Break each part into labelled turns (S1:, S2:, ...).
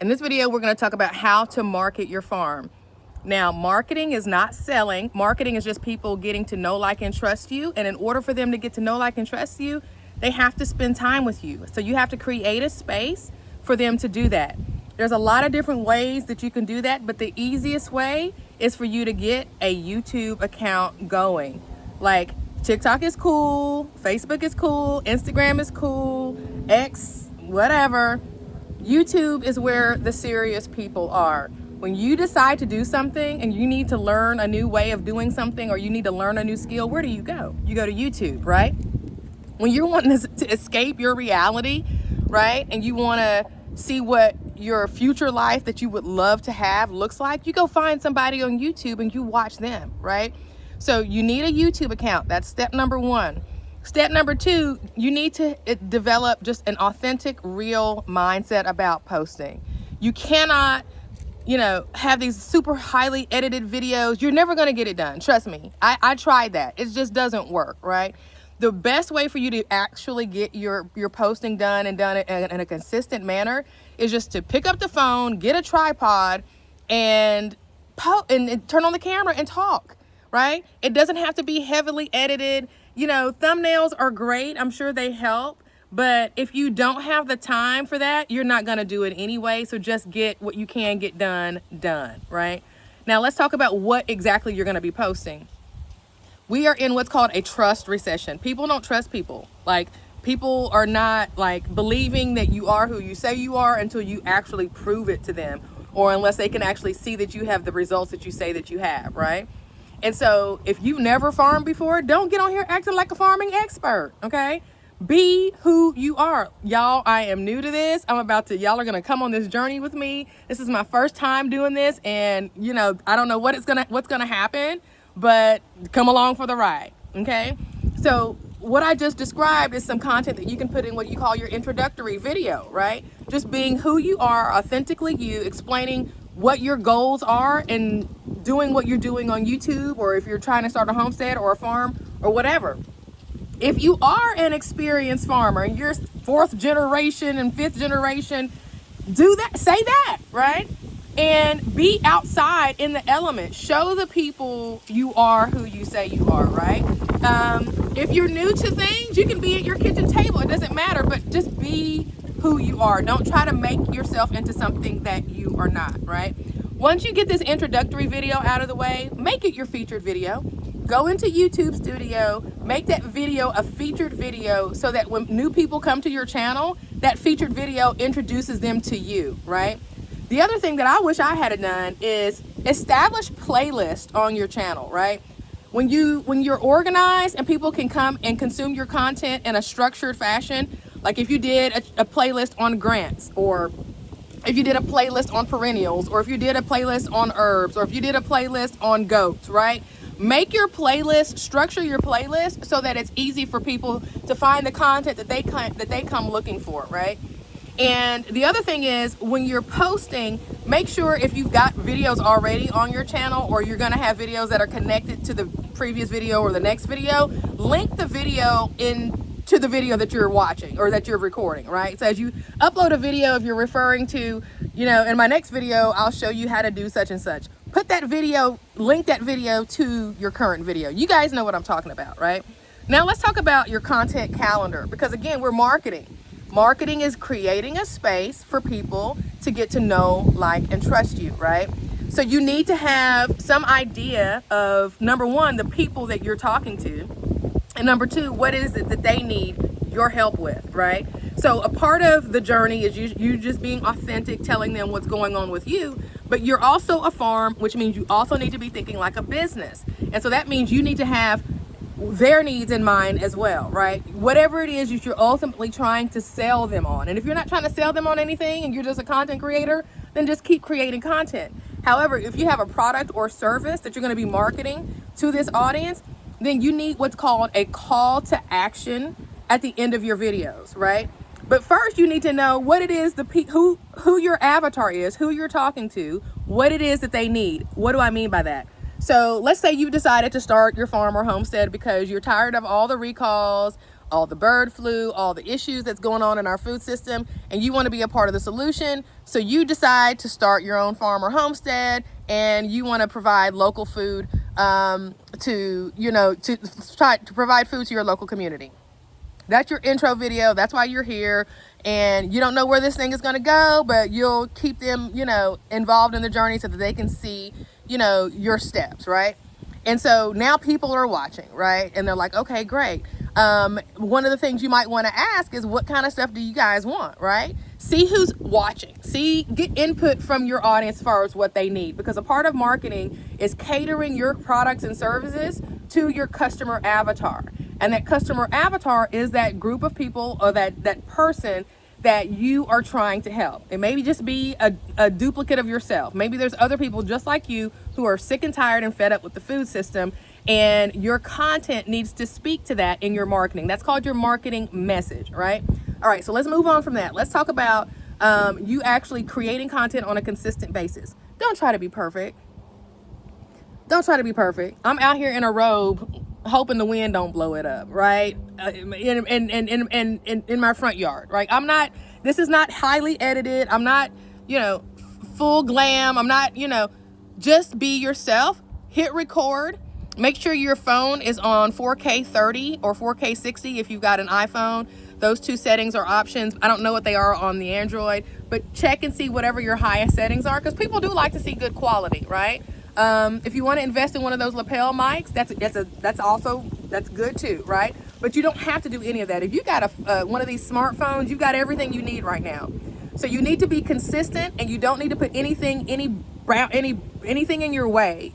S1: In this video, we're going to talk about how to market your farm. Now, marketing is not selling. Marketing is just people getting to know, like, and trust you. And in order for them to get to know, like, and trust you, they have to spend time with you. So you have to create a space for them to do that. There's a lot of different ways that you can do that, but the easiest way is for you to get a YouTube account going. Like, TikTok is cool, Facebook is cool, Instagram is cool, X, whatever. YouTube is where the serious people are. When you decide to do something and you need to learn a new way of doing something, or you need to learn a new skill, where do you go? You go to YouTube, right? When you're wanting to escape your reality, right, and you want to see what your future life that you would love to have looks like, you go find somebody on YouTube and you watch them, right? So you need a YouTube account. That's step number one. Step number two, you need to develop just an authentic, real mindset about posting. You cannot, have these super highly edited videos. You're never going to get it done. Trust me. I tried that. It just doesn't work, right? The best way for you to actually get your posting done and done in a consistent manner is just to pick up the phone, get a tripod, and turn on the camera and talk, right? It doesn't have to be heavily edited. Thumbnails are great. I'm sure they help. But if you don't have the time for that, you're not going to do it anyway. So just get what you can get done, right? Now let's talk about what exactly you're going to be posting. We are in what's called a trust recession. People don't trust people. Like, people are not believing that you are who you say you are until you actually prove it to them, or unless they can actually see that you have the results that you say that you have, right? And so if you've never farmed before, don't get on here acting like a farming expert, okay? Be who you are. Y'all, I am new to this. Y'all are gonna come on this journey with me. This is my first time doing this, and I don't know what's gonna happen, but come along for the ride, okay? So what I just described is some content that you can put in what you call your introductory video, right? Just being who you are, authentically you, explaining what your goals are and doing what you're doing on YouTube, or if you're trying to start a homestead or a farm or whatever. If you are an experienced farmer and you're fourth generation and fifth generation, do that, say that, right? And be outside in the element. Show the people you are who you say you are, right? If you're new to things, you can be at your kitchen table. It doesn't matter, but just be who you are. Don't try to make yourself into something that you are not, right? Once you get this introductory video out of the way, make it your featured video. Go into YouTube Studio, make that video a featured video so that when new people come to your channel, that featured video introduces them to you, right? The other thing that I wish I had done is establish playlists on your channel, right? When you're organized and people can come and consume your content in a structured fashion, like if you did a playlist on grants, or if you did a playlist on perennials, or if you did a playlist on herbs, or if you did a playlist on goats, right? Make your playlist, structure your playlist so that it's easy for people to find the content that they come looking for, right? And the other thing is, when you're posting, make sure if you've got videos already on your channel, or you're going to have videos that are connected to the previous video or the next video, link the video to the video that you're watching or that you're recording, right? So as you upload a video, if you're referring to, in my next video, I'll show you how to do such and such. Put that video, link that video to your current video. You guys know what I'm talking about, right? Now let's talk about your content calendar, because again, we're marketing. Marketing is creating a space for people to get to know, like, and trust you, right? So you need to have some idea of, number one, the people that you're talking to, and number two, what is it that they need your help with, right? So a part of the journey is you just being authentic, telling them what's going on with you, but you're also a farm, which means you also need to be thinking like a business. And so that means you need to have their needs in mind as well, right? Whatever it is you're ultimately trying to sell them on. And if you're not trying to sell them on anything and you're just a content creator, then just keep creating content. However, if you have a product or service that you're going to be marketing to this audience, then you need what's called a call to action at the end of your videos, right? But first you need to know what it is, who your avatar is, who you're talking to, what it is that they need. What do I mean by that? So let's say you've decided to start your farm or homestead because you're tired of all the recalls, all the bird flu, all the issues that's going on in our food system, and you want to be a part of the solution. So you decide to start your own farm or homestead, and you want to provide local food to try to provide food to your local community. That's your intro video. That's why you're here. And you don't know where this thing is going to go, but you'll keep them, involved in the journey so that they can see, your steps, right? And so now people are watching, right? And they're like, okay, great. One of the things you might want to ask is, what kind of stuff do you guys want, right? See who's watching. Get input from your audience as far as what they need, because a part of marketing is catering your products and services to your customer avatar. And that customer avatar is that group of people, or that person that you are trying to help. It may just be a duplicate of yourself. Maybe there's other people just like you who are sick and tired and fed up with the food system, and your content needs to speak to that in your marketing. That's called your marketing message, right? All right, so let's move on from that. Let's talk about you actually creating content on a consistent basis. Don't try to be perfect. Don't try to be perfect. I'm out here in a robe hoping the wind don't blow it up, right? In my front yard, right? This is not highly edited. I'm not, full glam. I'm not, just be yourself. Hit record. Make sure your phone is on 4K 30 or 4K 60 if you've got an iPhone. Those two settings are options. I don't know what they are on the Android, but check and see whatever your highest settings are, because people do like to see good quality, right? If you want to invest in one of those lapel mics, that's good too, right? But you don't have to do any of that. If you got one of these smartphones, you've got everything you need right now. So you need to be consistent, and you don't need to put anything in your way.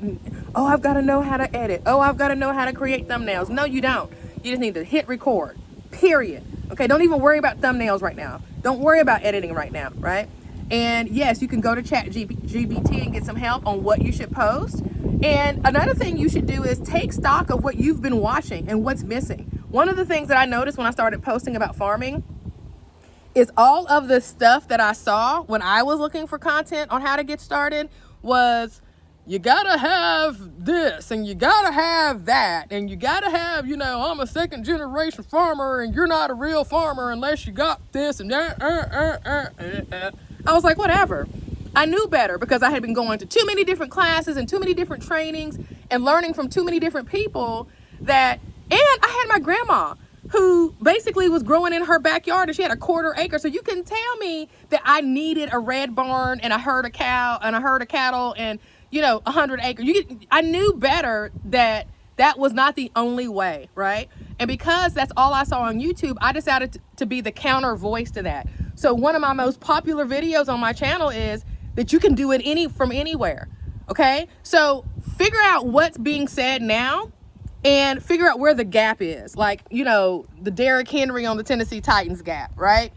S1: Oh, I've got to know how to edit. Oh, I've got to know how to create thumbnails. No, you don't. You just need to hit record, period. Okay, don't even worry about thumbnails right now. Don't worry about editing right now, right? And yes, you can go to ChatGPT and get some help on what you should post. And another thing you should do is take stock of what you've been watching and what's missing. One of the things that I noticed when I started posting about farming is all of the stuff that I saw when I was looking for content on how to get started was, you gotta have this, and you gotta have that, and you gotta have, I'm a second generation farmer, and you're not a real farmer unless you got this and that. I was like, whatever. I knew better, because I had been going to too many different classes and too many different trainings and learning from too many different people and I had my grandma who basically was growing in her backyard, and she had a 1/4 acre. So you can tell me that I needed a red barn and a herd of cattle and 100 acres. I knew better that was not the only way, right? And because that's all I saw on YouTube, I decided to be the counter voice to that. So one of my most popular videos on my channel is that you can do it from anywhere. Okay? So figure out what's being said now, and figure out where the gap is. Like, the Derrick Henry on the Tennessee Titans gap, right?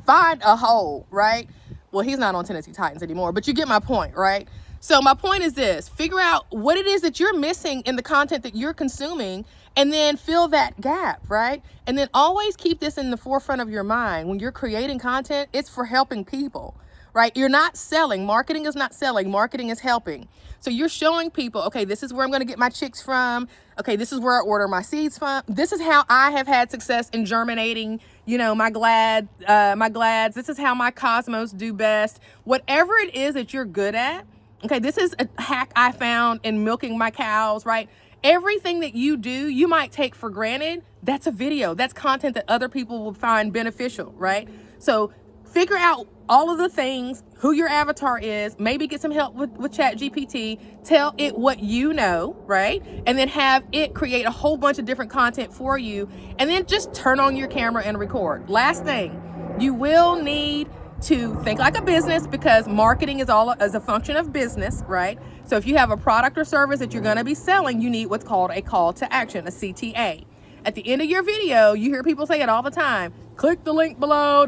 S1: Find a hole, right? Well, he's not on Tennessee Titans anymore, but you get my point, right? So my point is this: figure out what it is that you're missing in the content that you're consuming, and then fill that gap, right? And then always keep this in the forefront of your mind. When you're creating content, it's for helping people, right? You're not selling. Marketing is not selling. Marketing is helping. So you're showing people, okay, this is where I'm going to get my chicks from. Okay, this is where I order my seeds from. This is how I have had success in germinating, my glads. This is how my cosmos do best. Whatever it is that you're good at. Okay, this is a hack I found in milking my cows, right? Everything that you do, you might take for granted. That's a video. That's content that other people will find beneficial, right? So figure out all of the things, who your avatar is, maybe get some help with ChatGPT, tell it what you know, right? And then have it create a whole bunch of different content for you, and then just turn on your camera and record. Last thing, you will need to think like a business, because marketing is a function of business, right? So if you have a product or service that you're going to be selling, you need what's called a call to action, a CTA. At the end of your video, you hear people say it all the time: click the link below,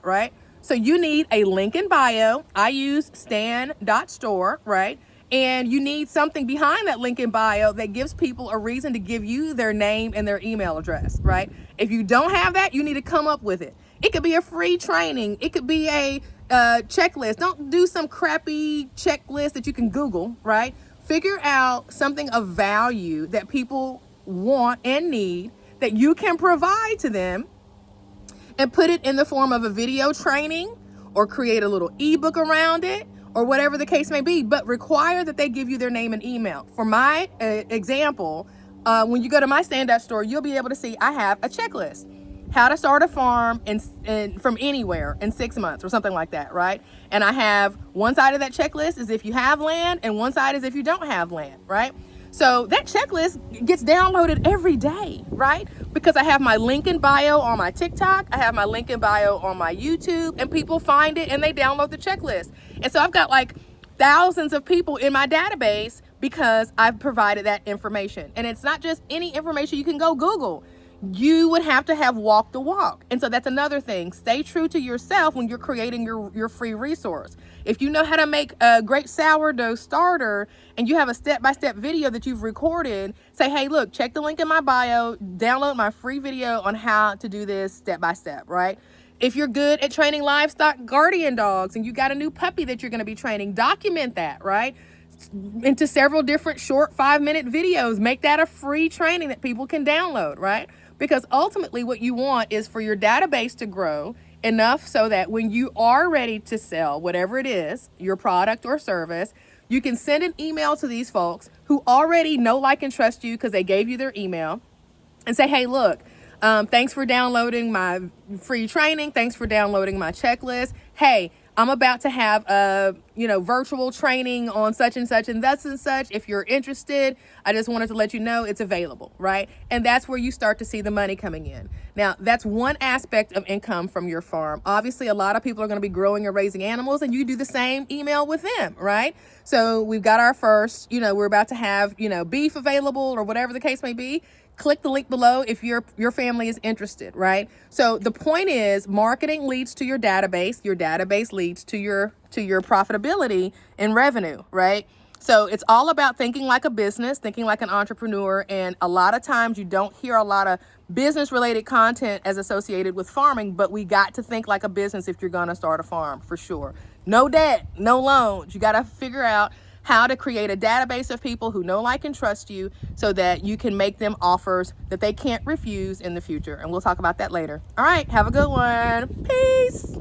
S1: right? So you need a link in bio. I use stan.store, right? And you need something behind that link in bio that gives people a reason to give you their name and their email address, right? If you don't have that, you need to come up with it. It could be a free training. It could be a checklist. Don't do some crappy checklist that you can Google, right? Figure out something of value that people want and need that you can provide to them and put it in the form of a video training or create a little ebook around it or whatever the case may be, but require that they give you their name and email. For my example, when you go to my stand-up store, you'll be able to see I have a checklist. How to start a farm from anywhere in 6 months or something like that, right? And I have one side of that checklist is if you have land and one side is if you don't have land, right? So that checklist gets downloaded every day, right? Because I have my link in bio on my TikTok, I have my link in bio on my YouTube, and people find it and they download the checklist. And so I've got like thousands of people in my database because I've provided that information. And it's not just any information you can go Google. You would have to have walked the walk. And so that's another thing. Stay true to yourself when you're creating your free resource. If you know how to make a great sourdough starter and you have a step-by-step video that you've recorded, say, hey, look, check the link in my bio, download my free video on how to do this step-by-step, right? If you're good at training livestock guardian dogs and you got a new puppy that you're going to be training, document that, right? Into several different short 5-minute videos. Make that a free training that people can download, right? Because ultimately what you want is for your database to grow enough so that when you are ready to sell whatever it is, your product or service, you can send an email to these folks who already know, like, and trust you because they gave you their email and say, hey, look, thanks for downloading my free training. Thanks for downloading my checklist. Hey, I'm about to have a, virtual training on such and such and thus and such. If you're interested, I just wanted to let you know it's available, right? And that's where you start to see the money coming in. Now, that's one aspect of income from your farm. Obviously, a lot of people are going to be growing or raising animals, and you do the same email with them, right? So we've got our first, we're about to have, beef available or whatever the case may be. Click the link below if your family is interested, right? So the point is, marketing leads to your database leads to your profitability and revenue, right? So it's all about thinking like a business, thinking like an entrepreneur, and a lot of times you don't hear a lot of business related content as associated with farming, but we got to think like a business if you're going to start a farm, for sure. No debt, no loans. You got to figure out how to create a database of people who know, like, and trust you so that you can make them offers that they can't refuse in the future. And we'll talk about that later. All right, have a good one. Peace.